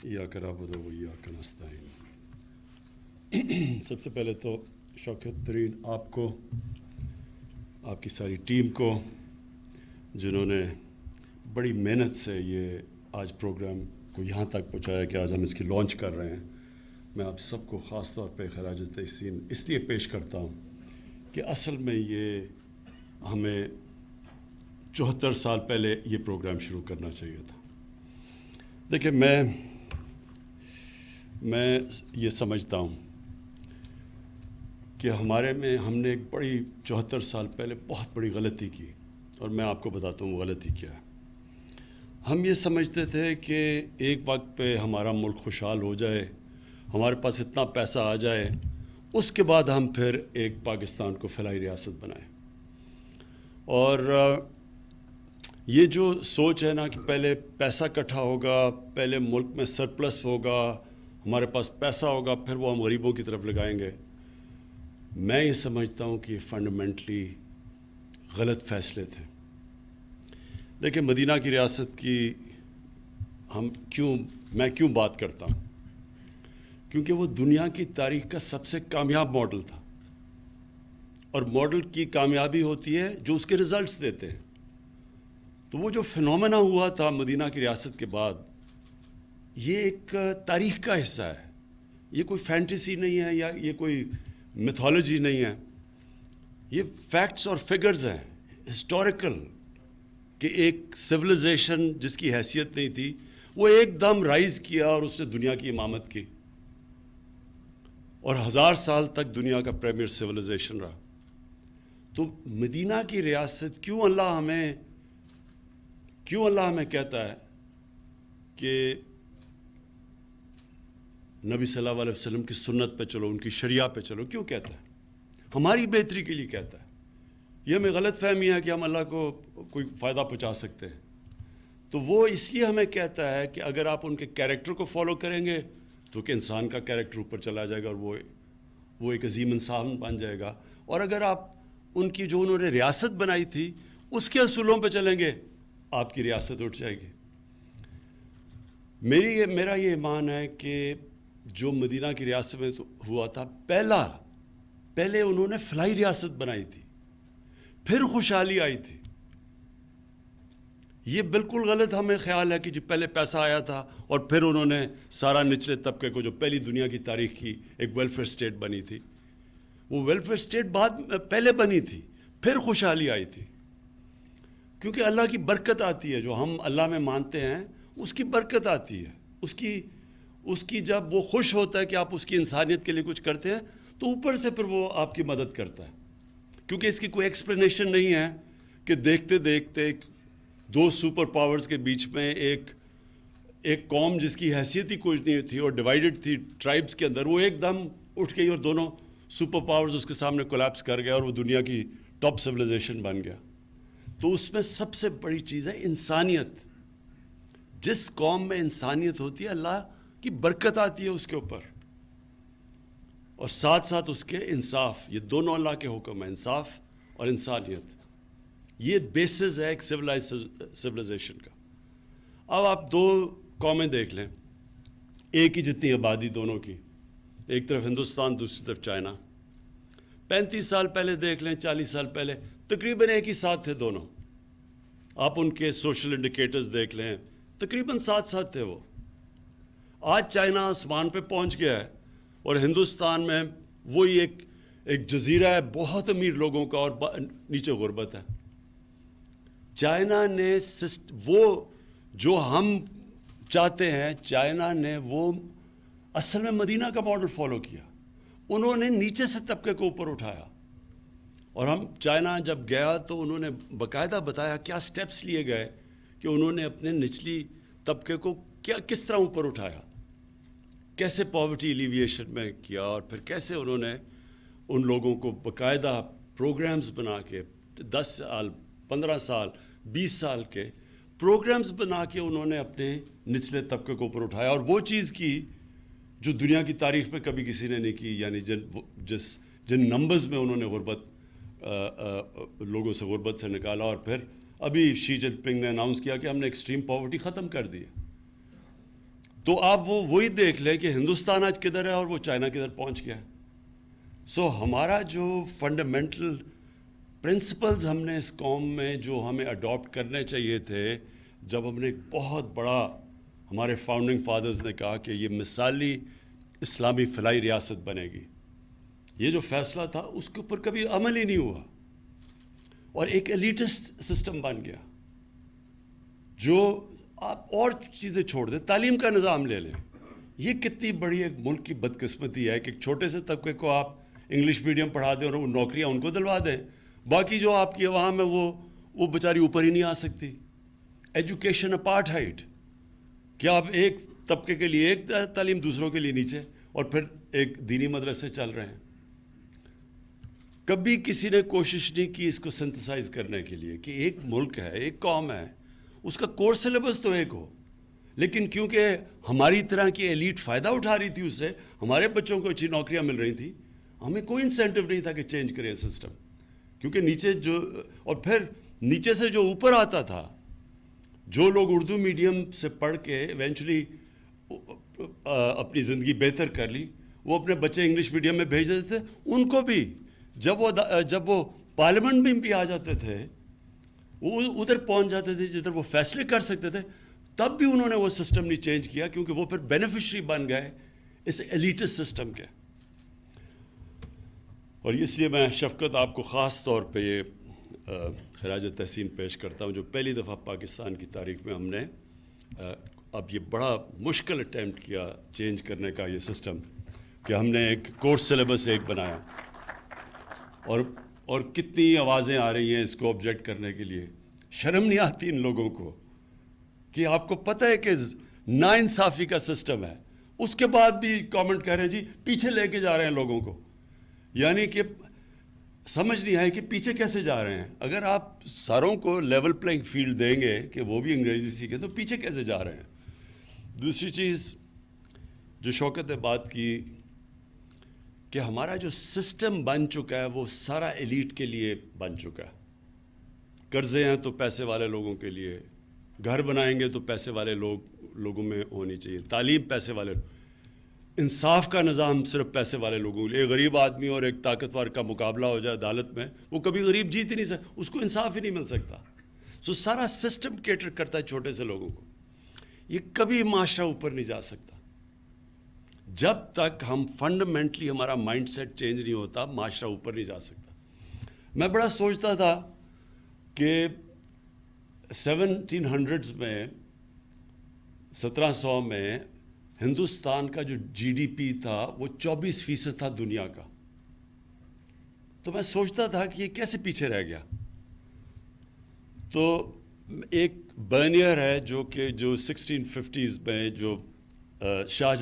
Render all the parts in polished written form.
ایاک نعبد و ایاک نستعین۔ سب سے پہلے تو شوکت ترین آپ کو، آپ کی ساری ٹیم کو، جنہوں نے بڑی محنت سے یہ آج پروگرام کو یہاں تک پہنچایا کہ آج ہم اس کی لانچ کر رہے ہیں۔ میں آپ سب کو خاص طور پہ خراج تحسین اس لیے پیش کرتا ہوں کہ اصل میں یہ ہمیں 74 سال پہلے یہ پروگرام شروع کرنا چاہیے تھا۔ دیکھیں، میں یہ سمجھتا ہوں کہ ہم نے ایک بڑی 74 سال پہلے بہت بڑی غلطی کی، اور میں آپ کو بتاتا ہوں وہ غلطی کیا ہے۔ ہم یہ سمجھتے تھے کہ ایک وقت پہ ہمارا ملک خوشحال ہو جائے، ہمارے پاس اتنا پیسہ آ جائے، اس کے بعد ہم پھر ایک پاکستان کو فلاحی ریاست بنائیں۔ اور یہ جو سوچ ہے نا کہ پہلے پیسہ اکٹھا ہوگا، پہلے ملک میں سرپلس ہوگا، ہمارے پاس پیسہ ہوگا، پھر وہ ہم غریبوں کی طرف لگائیں گے، میں یہ سمجھتا ہوں کہ یہ فنڈامنٹلی غلط فیصلے تھے۔ دیکھیں، مدینہ کی ریاست کی میں کیوں بات کرتا ہوں؟ کیونکہ وہ دنیا کی تاریخ کا سب سے کامیاب ماڈل تھا، اور ماڈل کی کامیابی ہوتی ہے جو اس کے ریزلٹس دیتے ہیں۔ تو وہ جو فینومینا ہوا تھا مدینہ کی ریاست کے بعد، یہ ایک تاریخ کا حصہ ہے، یہ کوئی فینٹیسی نہیں ہے یا یہ کوئی میتھولوجی نہیں ہے، یہ فیکٹس اور فگرز ہیں ہسٹوریکل، کہ ایک سویلائزیشن جس کی حیثیت نہیں تھی وہ ایک دم رائز کیا اور اس نے دنیا کی امامت کی، اور 1000 سال تک دنیا کا پریمیئر سویلائزیشن رہا۔ تو مدینہ کی ریاست کیوں اللہ ہمیں کہتا ہے کہ نبی صلی اللہ علیہ وسلم کی سنت پہ چلو، ان کی شریعہ پہ چلو؟ کیوں کہتا ہے؟ ہماری بہتری کے لیے کہتا ہے۔ یہ ہمیں غلط فہمی ہے کہ ہم اللہ کو کوئی فائدہ پہنچا سکتے ہیں۔ تو وہ اس لیے ہمیں کہتا ہے کہ اگر آپ ان کے کیریکٹر کو فالو کریں گے تو کہ انسان کا کیریکٹر اوپر چلا جائے گا اور وہ ایک عظیم انسان بن جائے گا، اور اگر آپ ان کی جو انہوں نے ریاست بنائی تھی اس کے اصولوں پہ چلیں گے، آپ کی ریاست اٹھ جائے گی۔ میرا یہ ایمان ہے کہ جو مدینہ کی ریاست میں ہوا تھا، پہلے انہوں نے فلاحی ریاست بنائی تھی، پھر خوشحالی آئی تھی۔ یہ بالکل غلط ہمیں خیال ہے کہ جو پہلے پیسہ آیا تھا اور پھر انہوں نے سارا نچلے طبقے کو، جو پہلی دنیا کی تاریخ کی ایک ویلفیئر اسٹیٹ بنی تھی، وہ ویلفیئر اسٹیٹ پہلے بنی تھی، پھر خوشحالی آئی تھی۔ کیونکہ اللہ کی برکت آتی ہے، جو ہم اللہ میں مانتے ہیں اس کی برکت آتی ہے، اس کی جب وہ خوش ہوتا ہے کہ آپ اس کی انسانیت کے لیے کچھ کرتے ہیں تو اوپر سے پھر وہ آپ کی مدد کرتا ہے۔ کیونکہ اس کی کوئی ایکسپلینیشن نہیں ہے کہ دیکھتے دیکھتے دو سپر پاورز کے بیچ میں ایک قوم جس کی حیثیت ہی کچھ نہیں تھی اور ڈیوائیڈڈ تھی ٹرائبز کے اندر، وہ ایک دم اٹھ گئی اور دونوں سپر پاورز اس کے سامنے کولیپس کر گیا اور وہ دنیا کی ٹاپ سویلائزیشن بن گیا۔ تو اس میں سب سے بڑی چیز ہے انسانیت۔ جس قوم میں انسانیت ہوتی ہے، اللہ کی برکت آتی ہے اس کے اوپر، اور ساتھ ساتھ اس کے انصاف۔ یہ دونوں اللہ کے حکم ہیں، انصاف اور انسانیت۔ یہ بیسز ہے ایک سویلائزیشن کا۔ اب آپ دو قومیں دیکھ لیں، ایک ہی جتنی آبادی دونوں کی، ایک طرف ہندوستان، دوسری طرف چائنا۔ 35 سال پہلے دیکھ لیں، 40 سال پہلے تقریباً ایک ہی ساتھ تھے دونوں۔ آپ ان کے سوشل انڈیکیٹرز دیکھ لیں، تقریباً ساتھ تھے وہ۔ آج چائنا آسمان پہ پہنچ گیا ہے اور ہندوستان میں وہی ایک جزیرہ ہے بہت امیر لوگوں کا اور نیچے غربت ہے۔ چائنا نے وہ جو ہم چاہتے ہیں، چائنا نے وہ اصل میں مدینہ کا ماڈل فالو کیا۔ انہوں نے نیچے سے طبقے کو اوپر اٹھایا، اور چائنا جب گیا تو انہوں نے باقاعدہ بتایا کیا سٹیپس لیے گئے کہ انہوں نے اپنے نچلی طبقے کو کس طرح اوپر اٹھایا، کیسے پاورٹی ایلیویشن میں کیا، اور پھر کیسے انہوں نے ان لوگوں کو باقاعدہ پروگرامز بنا کے 10 سال 15 سال 20 سال کے پروگرامز بنا کے انہوں نے اپنے نچلے طبقے کو اوپر اٹھایا، اور وہ چیز کی جو دنیا کی تاریخ میں کبھی کسی نے نہیں کی۔ یعنی جن نمبرز میں انہوں نے لوگوں سے غربت سے نکالا، اور پھر ابھی شی جن پنگ نے اناؤنس کیا کہ ہم نے ایکسٹریم پاورٹی ختم کر دی ہے۔ تو آپ وہی دیکھ لیں کہ ہندوستان آج کدھر ہے اور وہ چائنا کدھر پہنچ گیا ہے. سو ہمارا جو فنڈامنٹل پرنسپلز ہم نے اس قوم میں جو ہمیں اڈاپٹ کرنے چاہیے تھے، جب ہم نے ایک بہت بڑا، ہمارے فاؤنڈنگ فادرز نے کہا کہ یہ مثالی اسلامی فلاحی ریاست بنے گی، یہ جو فیصلہ تھا اس کے اوپر کبھی عمل ہی نہیں ہوا اور ایک ایلیٹسٹ سسٹم بن گیا. جو آپ اور چیزیں چھوڑ دیں، تعلیم کا نظام لے لیں، یہ کتنی بڑی ایک ملک کی بدقسمتی ہے کہ ایک چھوٹے سے طبقے کو آپ انگلش میڈیم پڑھا دیں اور وہ نوکریاں ان کو دلوا دیں، باقی جو آپ کی عوام ہے وہ بیچاری اوپر ہی نہیں آ سکتی. ایجوکیشن اپارٹھائڈ، کہ آپ ایک طبقے کے لیے ایک تعلیم، دوسروں کے لیے نیچے، اور پھر ایک دینی مدرسے چل رہے ہیں. کبھی کسی نے کوشش نہیں کی اس کو سنتھسائز کرنے کے لیے کہ ایک ملک ہے، ایک قوم ہے، اس کا کورس سلیبس تو ایک ہو، لیکن کیونکہ ہماری طرح کی ایلیٹ فائدہ اٹھا رہی تھی اس سے، ہمارے بچوں کو اچھی نوکریاں مل رہی تھیں، ہمیں کوئی انسینٹو نہیں تھا کہ چینج کریں سسٹم. کیونکہ نیچے جو، اور پھر نیچے سے جو اوپر آتا تھا، جو لوگ اردو میڈیم سے پڑھ کے ایونچولی اپنی زندگی بہتر کر لی، وہ اپنے بچے انگلش میڈیم میں بھیج دیتے تھے. ان کو بھی جب وہ پارلیمنٹ میں بھی آ جاتے تھے، وہ ادھر پہنچ جاتے تھے جدھر وہ فیصلے کر سکتے تھے، تب بھی انہوں نے وہ سسٹم نہیں چینج کیا، کیونکہ وہ پھر بینیفیشری بن گئے اس ایلیٹس سسٹم کے. اور اس لیے میں شفقت آپ کو خاص طور پہ یہ خراج تحسین پیش کرتا ہوں، جو پہلی دفعہ پاکستان کی تاریخ میں ہم نے اب یہ بڑا مشکل اٹیمپٹ کیا چینج کرنے کا یہ سسٹم، کہ ہم نے ایک کورس سلیبس ایک بنایا. اور کتنی آوازیں آ رہی ہیں اس کو آبجیکٹ کرنے کے لیے. شرم نہیں آتی ان لوگوں کو کہ آپ کو پتہ ہے کہ ناانصافی کا سسٹم ہے، اس کے بعد بھی کامنٹ کہہ رہے ہیں جی پیچھے لے کے جا رہے ہیں لوگوں کو. یعنی کہ سمجھ نہیں آئے کہ پیچھے کیسے جا رہے ہیں. اگر آپ ساروں کو لیول پلینگ فیلڈ دیں گے کہ وہ بھی انگریزی سیکھیں تو پیچھے کیسے جا رہے ہیں. دوسری چیز جو شوکت نے بات کی کہ ہمارا جو سسٹم بن چکا ہے وہ سارا ایلیٹ کے لیے بن چکا ہے. قرضے ہیں تو پیسے والے لوگوں کے لیے، گھر بنائیں گے تو پیسے والے لوگوں میں ہونی چاہیے، تعلیم پیسے والے، انصاف کا نظام صرف پیسے والے لوگوں کے لیے. ایک غریب آدمی اور ایک طاقتور کا مقابلہ ہو جائے عدالت میں، وہ کبھی غریب جیت ہی نہیں سکتا، اس کو انصاف ہی نہیں مل سکتا. سو سارا سسٹم کیٹر کرتا ہے چھوٹے سے لوگوں کو. یہ کبھی معاشرہ اوپر نہیں جا سکتا جب تک ہم فنڈامنٹلی ہمارا مائنڈ سیٹ چینج نہیں ہوتا. معاشرہ اوپر نہیں جا سکتا. میں بڑا سوچتا تھا کہ 1700s میں، 1700 میں ہندوستان کا جو جی ڈی پی تھا وہ 24% تھا دنیا کا. تو میں سوچتا تھا کہ یہ کیسے پیچھے رہ گیا. تو ایک برنیئر ہے جو 1650s میں جو شاہ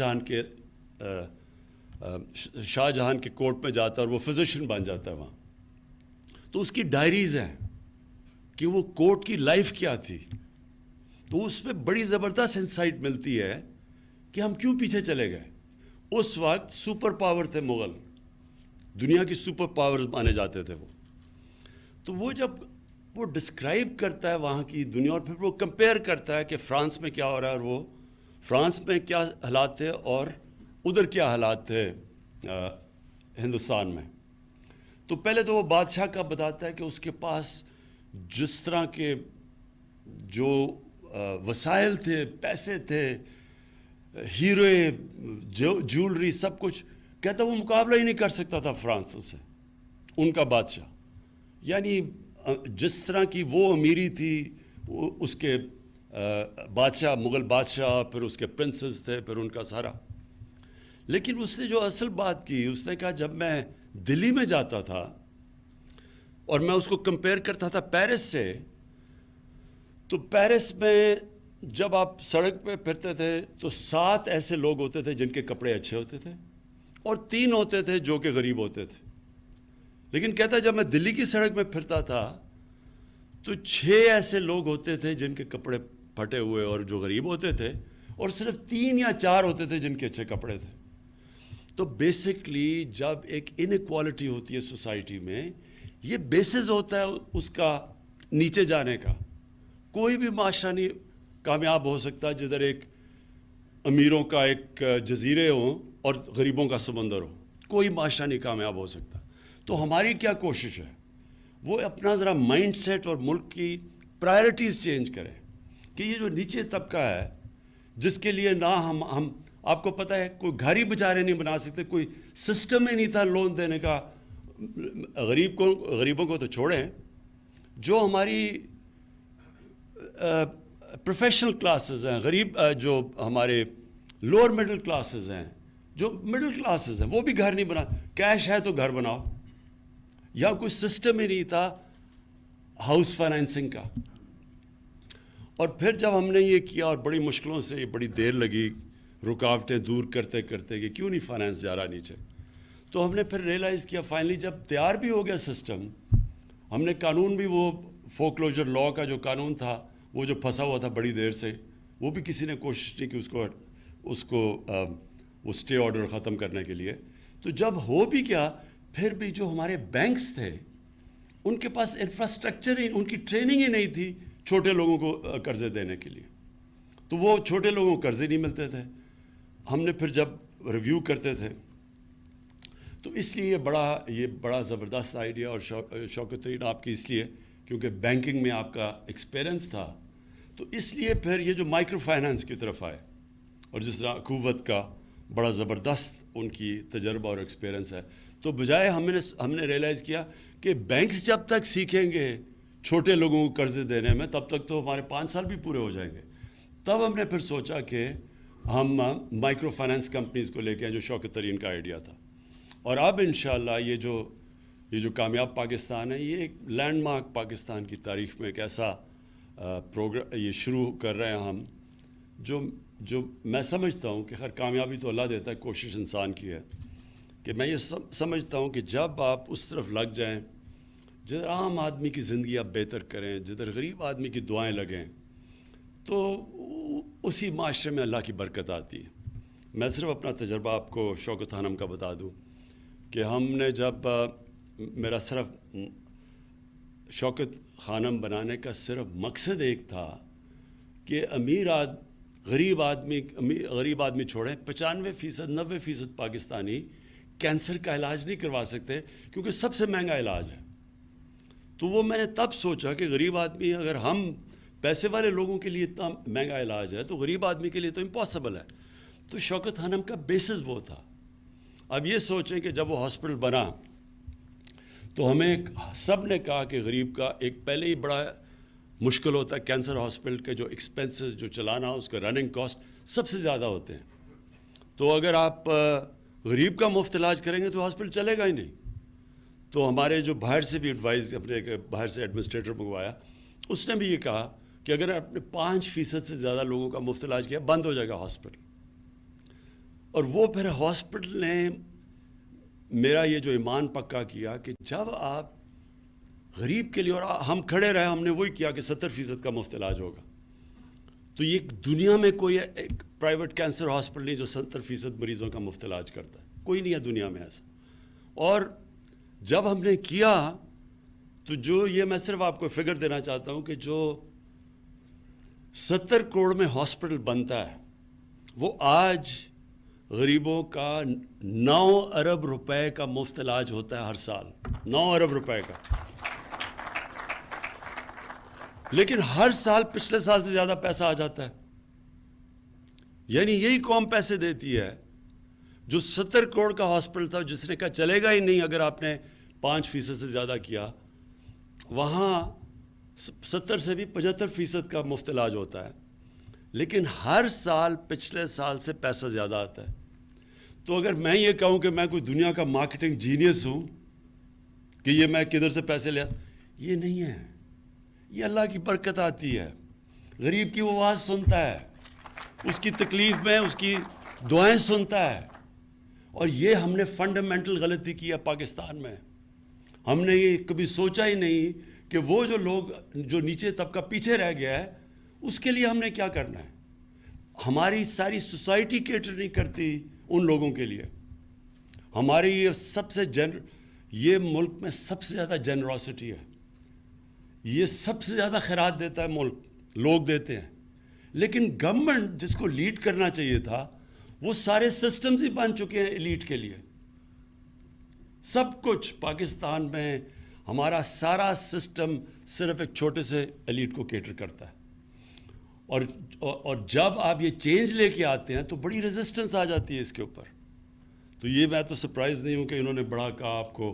جہان کے کورٹ میں جاتا ہے اور وہ فزیشین بن جاتا ہے وہاں. تو اس کی ڈائریز ہیں کہ وہ کورٹ کی لائف کیا تھی. تو اس میں بڑی زبردست انسائٹ ملتی ہے کہ ہم کیوں پیچھے چلے گئے. اس وقت سپر پاور تھے مغل، دنیا کی سپر پاور مانے جاتے تھے وہ. تو وہ جب وہ ڈسکرائب کرتا ہے وہاں کی دنیا اور پھر وہ کمپیئر کرتا ہے کہ فرانس میں کیا ہو رہا ہے اور وہ فرانس میں کیا حالات تھے اور ادھر کیا حالات تھے ہندوستان میں. تو پہلے تو وہ بادشاہ کا بتاتا ہے کہ اس کے پاس جس طرح کے جو وسائل تھے، پیسے تھے، ہیرے، جولری، سب کچھ، کہتا وہ مقابلہ ہی نہیں کر سکتا تھا فرانس سے، ان کا بادشاہ. یعنی جس طرح کی وہ امیری تھی، اس کے بادشاہ، مغل بادشاہ، پھر اس کے پرنسز تھے، پھر ان کا سارا. لیکن اس نے جو اصل بات کی، اس نے کہا جب میں دلی میں جاتا تھا اور میں اس کو کمپیئر کرتا تھا پیرس سے، تو پیرس میں جب آپ سڑک پہ پھرتے تھے تو 7 ایسے لوگ ہوتے تھے جن کے کپڑے اچھے ہوتے تھے اور 3 ہوتے تھے جو کہ غریب ہوتے تھے. لیکن کہتا جب میں دلی کی سڑک میں پھرتا تھا تو 6 ایسے لوگ ہوتے تھے جن کے کپڑے پھٹے ہوئے اور جو غریب ہوتے تھے، اور صرف 3 یا 4 ہوتے تھے جن کے اچھے کپڑے تھے. تو بیسکلی جب ایک انیکوالٹی ہوتی ہے سوسائٹی میں، یہ بیسز ہوتا ہے اس کا نیچے جانے کا. کوئی بھی معاشرہ نہیں کامیاب ہو سکتا جدھر ایک امیروں کا ایک جزیرے ہوں اور غریبوں کا سمندر ہو، کوئی معاشرہ نہیں کامیاب ہو سکتا. تو ہماری کیا کوشش ہے، وہ اپنا ذرا مائنڈ سیٹ اور ملک کی پرائرٹیز چینج کریں کہ یہ جو نیچے طبقہ ہے جس کے لیے نہ ہم آپ کو پتہ ہے کوئی گھر ہی بیچارے نہیں بنا سکتے، کوئی سسٹم ہی نہیں تھا لون دینے کا. غریبوں کو تو چھوڑیں، جو ہماری پروفیشنل کلاسز ہیں، غریب جو ہمارے لوور مڈل کلاسز ہیں، جو مڈل کلاسز ہیں، وہ بھی گھر نہیں بنا. کیش ہے تو گھر بناؤ، یا کوئی سسٹم ہی نہیں تھا ہاؤس فائنینسنگ کا. اور پھر جب ہم نے یہ کیا اور بڑی مشکلوں سے بڑی دیر لگی رکاوٹیں دور کرتے کرتے کہ کیوں نہیں فائنینس جا رہا نیچے، تو ہم نے پھر ریئلائز کیا فائنلی جب تیار بھی ہو گیا سسٹم، ہم نے قانون بھی وہ فورکلوجر لا کا جو قانون تھا وہ جو پھنسا ہوا تھا بڑی دیر سے، وہ بھی کسی نے کوشش نہیں کی اس کو وہ اسٹے آرڈر ختم کرنے کے لیے. تو جب ہو بھی گیا پھر بھی جو ہمارے بینکس تھے ان کے پاس انفراسٹرکچر ہی، ان کی ٹریننگ ہی نہیں تھی چھوٹے لوگوں کو قرضے دینے کے لیے، تو وہ چھوٹے لوگوں کو قرضے نہیں ملتے تھے. ہم نے پھر جب ریویو کرتے تھے تو اس لیے یہ بڑا زبردست آئیڈیا. اور شوکت ترین آپ کی اس لیے کیونکہ بینکنگ میں آپ کا ایکسپیرنس تھا، تو اس لیے پھر یہ جو مائکرو فائنانس کی طرف آئے. اور جس طرح قوت کا بڑا زبردست ان کی تجربہ اور ایکسپیرنس ہے، تو بجائے ہم نے ریئلائز کیا کہ بینکس جب تک سیکھیں گے چھوٹے لوگوں کو قرضے دینے میں تب تک تو ہمارے 5 سال بھی پورے ہو جائیں گے. تب ہم نے پھر سوچا کہ ہم مائکرو فائنانس کمپنیز کو لے کے آئیں، جو شوکت ترین کا آئیڈیا تھا. اور اب انشاءاللہ یہ جو کامیاب پاکستان ہے، یہ ایک لینڈ مارک پاکستان کی تاریخ میں ایک ایسا پروگرام یہ شروع کر رہے ہیں ہم، جو میں سمجھتا ہوں کہ خیر کامیابی تو اللہ دیتا ہے، کوشش انسان کی ہے. کہ میں یہ سمجھتا ہوں کہ جب آپ اس طرف لگ جائیں جدھر عام آدمی کی زندگی آپ بہتر کریں، جدھر غریب آدمی کی دعائیں لگیں، تو اسی معاشرے میں اللہ کی برکت آتی ہے. میں صرف اپنا تجربہ آپ کو شوکت خانم کا بتا دوں کہ ہم نے جب میرا صرف شوکت خانم بنانے کا صرف مقصد ایک تھا کہ غریب آدمی چھوڑیں، 95% 90% پاکستانی کینسر کا علاج نہیں کروا سکتے کیونکہ سب سے مہنگا علاج ہے. تو وہ میں نے تب سوچا کہ غریب آدمی، اگر ہم پیسے والے لوگوں کے لیے اتنا مہنگا علاج ہے تو غریب آدمی کے لیے تو امپاسبل ہے. تو شوکت خانم کا بیسس وہ تھا. اب یہ سوچیں کہ جب وہ ہاسپٹل بنا تو ہمیں سب نے کہا کہ غریب کا ایک پہلے ہی بڑا مشکل ہوتا ہے، کینسر ہاسپٹل کے جو ایکسپنسز جو چلانا اس کا رننگ کاسٹ سب سے زیادہ ہوتے ہیں. تو اگر آپ غریب کا مفت علاج کریں گے تو ہاسپٹل چلے گا ہی نہیں. تو ہمارے جو باہر سے بھی ایڈوائز، اپنے باہر سے ایڈمنسٹریٹر منگوایا، اس نے بھی یہ کہا کہ اگر آپ نے 5% سے زیادہ لوگوں کا مفت علاج کیا بند ہو جائے گا ہاسپٹل. اور وہ پھر ہاسپٹل نے میرا یہ جو ایمان پکا کیا کہ جب آپ غریب کے لیے، اور ہم کھڑے رہے، ہم نے وہی کیا کہ 70% کا مفت علاج ہوگا. تو یہ دنیا میں کوئی ایک پرائیویٹ کینسر ہاسپٹل نہیں جو 70% مریضوں کا مفت علاج کرتا ہے، کوئی نہیں ہے دنیا میں ایسا. اور جب ہم نے کیا تو جو یہ میں صرف آپ کو فگر دینا چاہتا ہوں کہ جو 70 کروڑ میں ہاسپٹل بنتا ہے وہ آج غریبوں کا 9 ارب روپے کا مفت علاج ہوتا ہے ہر سال، 9 ارب روپے کا. لیکن ہر سال پچھلے سال سے زیادہ پیسہ آ جاتا ہے. یعنی یہی قوم پیسے دیتی ہے. جو 70 کروڑ کا ہاسپٹل تھا جس نے کہا چلے گا ہی نہیں اگر آپ نے 5% سے زیادہ کیا، وہاں 70 سے بھی 75% کا مفت علاج ہوتا ہے. لیکن ہر سال پچھلے سال سے پیسہ زیادہ آتا ہے. تو اگر میں یہ کہوں کہ میں کوئی دنیا کا مارکیٹنگ جینیس ہوں کہ یہ میں کدھر سے پیسے لیا، یہ نہیں ہے. یہ اللہ کی برکت آتی ہے. غریب کی وہ آواز سنتا ہے، اس کی تکلیف میں اس کی دعائیں سنتا ہے. اور یہ ہم نے فنڈامنٹل غلطی کی ہے پاکستان میں. ہم نے یہ کبھی سوچا ہی نہیں کہ وہ جو لوگ جو نیچے طبقہ پیچھے رہ گیا ہے اس کے لیے ہم نے کیا کرنا ہے. ہماری ساری سوسائٹی کیٹر نہیں کرتی ان لوگوں کے لیے. ہماری یہ ملک میں سب سے زیادہ جنراسٹی ہے. یہ سب سے زیادہ خیرات دیتا ہے ملک، لوگ دیتے ہیں. لیکن گورنمنٹ جس کو لیڈ کرنا چاہیے تھا وہ سارے سسٹمز ہی بن چکے ہیں ایلیٹ کے لیے. سب کچھ پاکستان میں ہمارا سارا سسٹم صرف ایک چھوٹے سے ایلیٹ کو کیٹر کرتا ہے. اور جب آپ یہ چینج لے کے آتے ہیں تو بڑی ریزسٹنس آ جاتی ہے اس کے اوپر. تو یہ میں تو سرپرائز نہیں ہوں کہ انہوں نے بڑا کہا آپ کو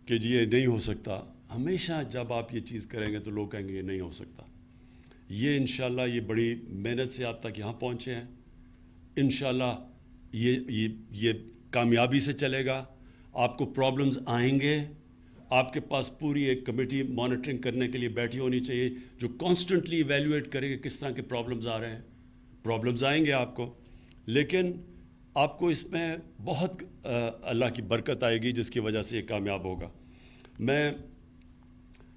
کہ جی یہ نہیں ہو سکتا. ہمیشہ جب آپ یہ چیز کریں گے تو لوگ کہیں گے یہ نہیں ہو سکتا. یہ انشاءاللہ یہ بڑی محنت سے آپ تک یہاں پہنچے ہیں. انشاءاللہ یہ کامیابی سے چلے گا. آپ کو پرابلمز آئیں گے. آپ کے پاس پوری ایک کمیٹی مانیٹرنگ کرنے کے لیے بیٹھی ہونی چاہیے جو کانسٹنٹلی ایویلیویٹ کرے کہ کس طرح کے پرابلمز آ رہے ہیں. پرابلمز آئیں گے آپ کو, لیکن آپ کو اس میں بہت اللہ کی برکت آئے گی جس کی وجہ سے یہ کامیاب ہوگا. میں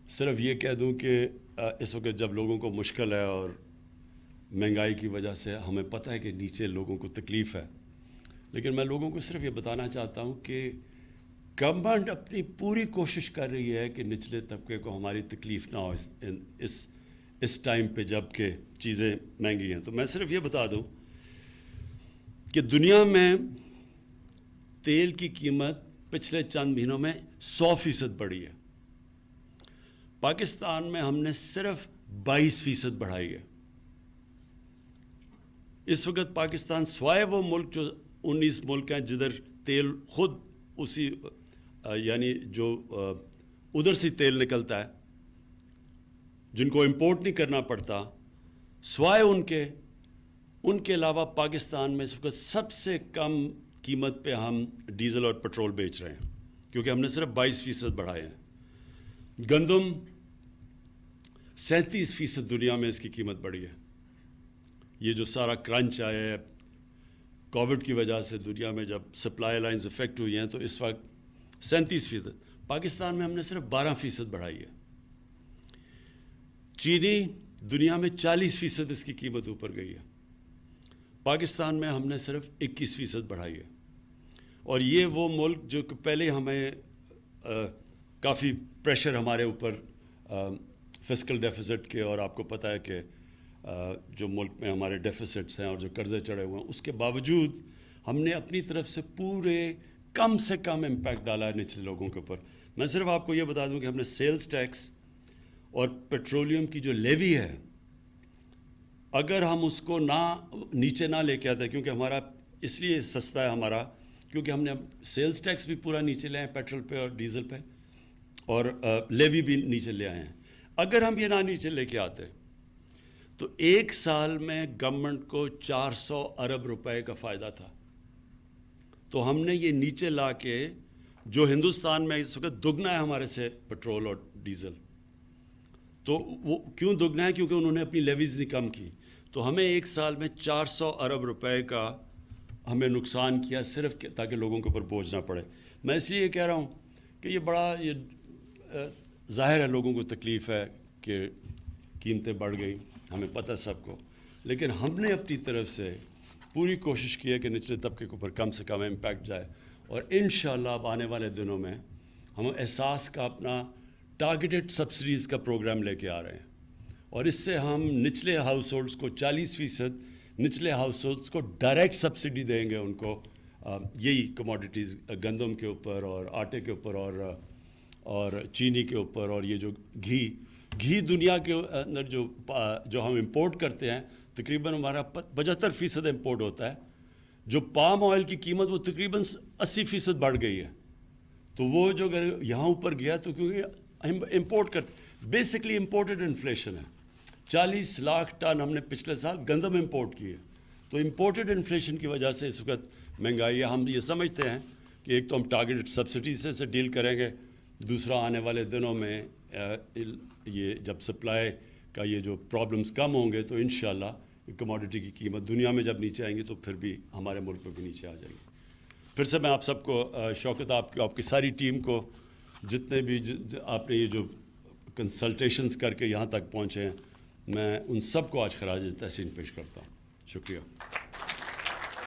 صرف یہ کہہ دوں کہ اس وقت جب لوگوں کو مشکل ہے اور مہنگائی کی وجہ سے ہمیں پتہ ہے کہ نیچے لوگوں کو تکلیف ہے, لیکن میں لوگوں کو صرف یہ بتانا چاہتا ہوں کہ گورنمنٹ اپنی پوری کوشش کر رہی ہے کہ نچلے طبقے کو ہماری تکلیف نہ ہو اس ٹائم پہ جب کہ چیزیں مہنگی ہیں. تو میں صرف یہ بتا دوں کہ دنیا میں تیل کی قیمت پچھلے چند مہینوں میں 100% بڑھی ہے. پاکستان میں ہم نے صرف 22% بڑھائی ہے. اس وقت پاکستان سوائے وہ ملک جو 19 ملک ہیں جدھر تیل خود اسی یعنی جو ادھر سے تیل نکلتا ہے جن کو امپورٹ نہیں کرنا پڑتا, سوائے ان کے علاوہ پاکستان میں اس وقت سب سے کم قیمت پہ ہم ڈیزل اور پٹرول بیچ رہے ہیں کیونکہ ہم نے صرف 22% بڑھائے ہیں. گندم 37% دنیا میں اس کی قیمت بڑھی ہے. یہ جو سارا کرنچ آیا ہے کووڈ کی وجہ سے دنیا میں جب سپلائی لائنز افیکٹ ہوئی ہیں تو اس وقت 37%. پاکستان میں ہم نے صرف 12% بڑھائی ہے. چینی دنیا میں 40% اس کی قیمت اوپر گئی ہے. پاکستان میں ہم نے صرف 21% بڑھائی ہے. اور یہ وہ ملک جو کہ پہلے ہمیں کافی پریشر ہمارے اوپر فسکل ڈیفیسٹ کے, اور آپ کو پتہ ہے کہ جو ملک میں ہمارے ڈیفیسٹس ہیں اور جو قرضے چڑھے ہوئے ہیں, اس کے باوجود ہم نے اپنی طرف سے پورے کم سے کم امپیکٹ ڈالا ہے نچلے لوگوں کے اوپر. میں صرف آپ کو یہ بتا دوں کہ ہم نے سیلز ٹیکس اور پیٹرولیم کی جو لیوی ہے اگر ہم اس کو نیچے نہ لے کے آتے, کیونکہ ہمارا اس لیے سستا ہے ہمارا کیونکہ ہم نے سیلز ٹیکس بھی پورا نیچے لے آئے ہیں پیٹرول پہ اور ڈیزل پہ, اور لیوی بھی نیچے لے آئے ہیں. اگر ہم یہ نہ نیچے لے کے آتے تو ایک سال میں گورنمنٹ کو 400 ارب روپے کا فائدہ تھا. تو ہم نے یہ نیچے لا کے, جو ہندوستان میں اس وقت دگنا ہے ہمارے سے پٹرول اور ڈیزل, تو وہ کیوں دگنا ہے کیونکہ انہوں نے اپنی لیویز نہیں کم کی, تو ہمیں ایک سال میں 400 ارب روپے کا ہمیں نقصان کیا صرف تاکہ لوگوں کے اوپر بوجھ نہ پڑے. میں اس لیے یہ کہہ رہا ہوں کہ یہ بڑا ظاہر ہے لوگوں کو تکلیف ہے کہ قیمتیں بڑھ گئی, ہمیں پتہ سب کو, لیکن ہم نے اپنی طرف سے پوری کوشش کی ہے کہ نچلے طبقے کے اوپر کم سے کم امپیکٹ جائے. اور انشاءاللہ اب آنے والے دنوں میں ہم احساس کا اپنا ٹارگیٹڈ سبسڈیز کا پروگرام لے کے آ رہے ہیں, اور اس سے ہم نچلے ہاؤس ہولڈس کو 40% نچلے ہاؤس ہولڈس کو ڈائریکٹ سبسڈی دیں گے ان کو یہی کموڈیٹیز گندم کے اوپر اور آٹے کے اوپر اور چینی کے اوپر, اور یہ جو گھی دنیا کے اندر جو ہم امپورٹ کرتے ہیں تقریباً ہمارا 75% امپورٹ ہوتا ہے. جو پام آئل کی قیمت وہ تقریباً 80% بڑھ گئی ہے. تو وہ جو اگر یہاں اوپر گیا تو کیونکہ ہم امپورٹ کرتے, بیسکلی امپورٹڈ انفلیشن ہے. 40 لاکھ ٹن ہم نے پچھلے سال گندم امپورٹ کی ہے. تو امپورٹڈ انفلیشن کی وجہ سے اس وقت مہنگائی ہے. ہم یہ سمجھتے ہیں کہ ایک تو ہم ٹارگیٹڈ سبسڈی سے ڈیل کریں گے, دوسرا آنے والے دنوں میں یہ جب سپلائی کا یہ جو پرابلمز کم ہوں گے تو انشاءاللہ کموڈٹی کی قیمت دنیا میں جب نیچے آئیں گی تو پھر بھی ہمارے ملک میں بھی نیچے آ جائیں گی. پھر سے میں آپ سب کو شوکت آپ کی ساری ٹیم کو, جتنے بھی آپ نے یہ جو کنسلٹیشنز کر کے یہاں تک پہنچے ہیں, میں ان سب کو آج خراج تحسین پیش کرتا ہوں. شکریہ.